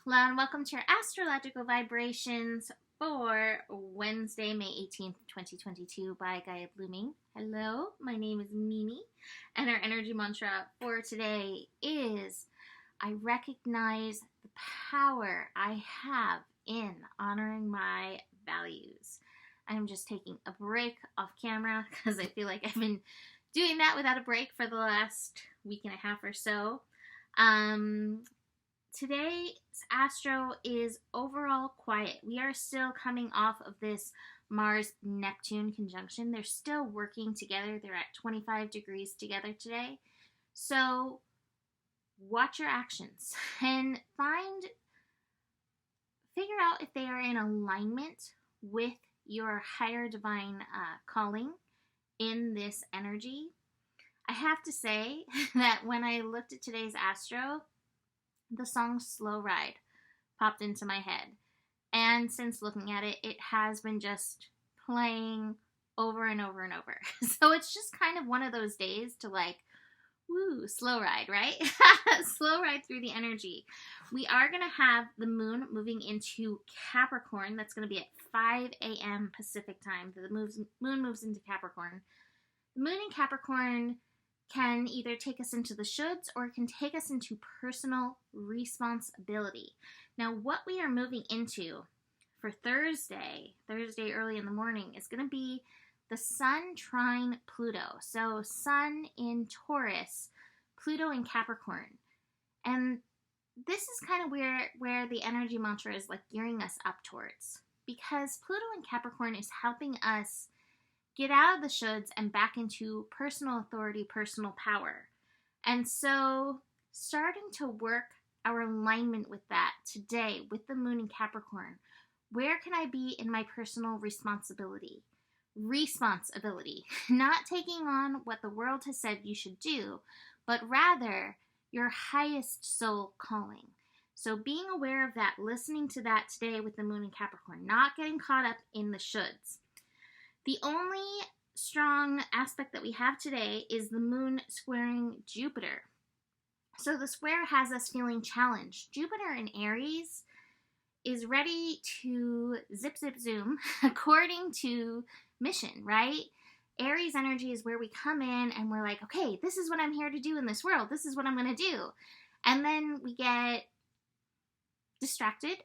Hello and welcome to your astrological vibrations for Wednesday, May 18th, 2022 by Gaia Blooming. Hello, my name is Mimi, and our energy mantra for today is I recognize the power I have in honoring my values. I'm just taking a break off camera because I feel like I've been doing that without a break for the last week and a half or so. Today's astro is overall quiet. We are still coming off of this Mars-Neptune conjunction. They're still working together. They're at 25 degrees together today. So watch your actions and figure out if they are in alignment with your higher divine calling in this energy. I have to say that when I looked at today's astro, the song Slow Ride popped into my head. And since looking at it, it has been just playing over and over and over. So it's just kind of one of those days to woo, slow ride, right? Slow ride through the energy. We are going to have the moon moving into Capricorn. That's going to be at 5 a.m. Pacific time. The moon moves into Capricorn. The moon in Capricorn can either take us into the shoulds or it can take us into personal responsibility. Now, what we are moving into for Thursday early in the morning, is going to be the Sun trine Pluto. So Sun in Taurus, Pluto in Capricorn. And this is kind of where the energy mantra is gearing us up towards. Because Pluto in Capricorn is helping us get out of the shoulds and back into personal authority, personal power. And so starting to work our alignment with that today with the moon in Capricorn. Where can I be in my personal responsibility? Responsibility. Not taking on what the world has said you should do, but rather your highest soul calling. So being aware of that, listening to that today with the moon in Capricorn, not getting caught up in the shoulds. The only strong aspect that we have today is the moon squaring Jupiter. So the square has us feeling challenged. Jupiter in Aries is ready to zip, zip, zoom according to mission, right? Aries energy is where we come in and we're like, okay, this is what I'm here to do in this world. This is what I'm going to do. And then we get distracted,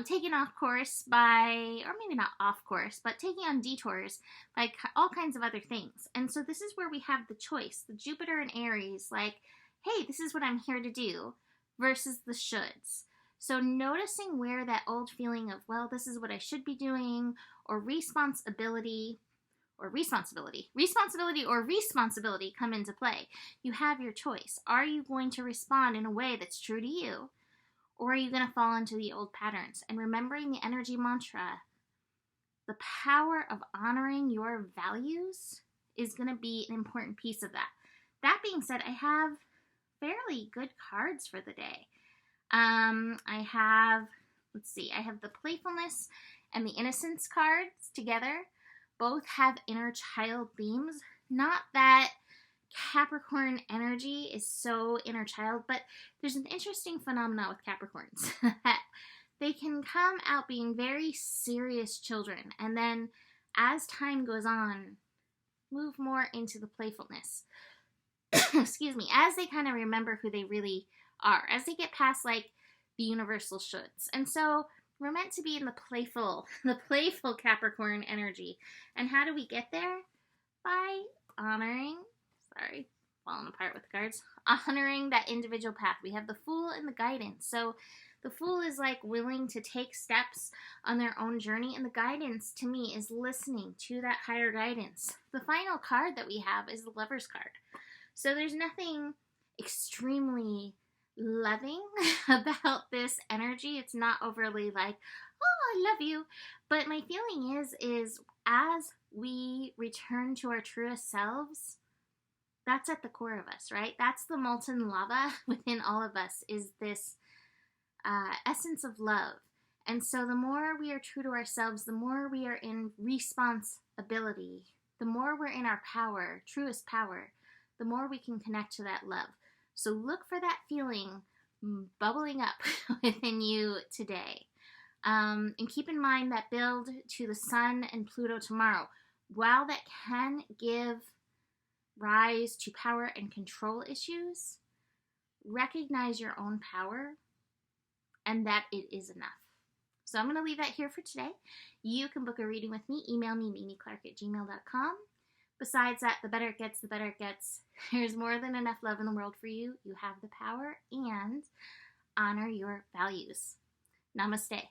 taken off course by, or maybe not off course, but taking on detours by all kinds of other things. And so this is where we have the choice, the Jupiter and Aries, hey, this is what I'm here to do, versus the shoulds. So noticing where that old feeling of, well, this is what I should be doing, or responsibility or responsibility come into play. You have your choice. Are you going to respond in a way that's true to you? Or are you going to fall into the old patterns? And remembering the energy mantra, the power of honoring your values is going to be an important piece of that. That being said, I have fairly good cards for the day. I have the playfulness and the innocence cards together. Both have inner child themes. Not that Capricorn energy is so inner child, but there's an interesting phenomenon with Capricorns that they can come out being very serious children, and then as time goes on, move more into the playfulness. Excuse me, as they kind of remember who they really are, as they get past the universal shoulds. And so we're meant to be in the playful Capricorn energy. And how do we get there? By falling apart with the cards, honoring that individual path. We have the Fool and the Guidance. So the Fool is willing to take steps on their own journey, and the Guidance to me is listening to that higher guidance. The final card that we have is the Lover's card. So there's nothing extremely loving about this energy. It's not overly oh, I love you. But my feeling is as we return to our truest selves, that's at the core of us, right? That's the molten lava within all of us, is this essence of love. And so the more we are true to ourselves, the more we are in responsibility, the more we're in our power, truest power, the more we can connect to that love. So look for that feeling bubbling up within you today. And keep in mind that build to the Sun and Pluto tomorrow, while that can give rise to power and control issues, recognize your own power and that it is enough. So I'm going to leave that here for today. You can book a reading with me. Email me, mimiclark@gmail.com. Besides that, the better it gets, the better it gets. There's more than enough love in the world for you. You have the power, and honor your values. Namaste.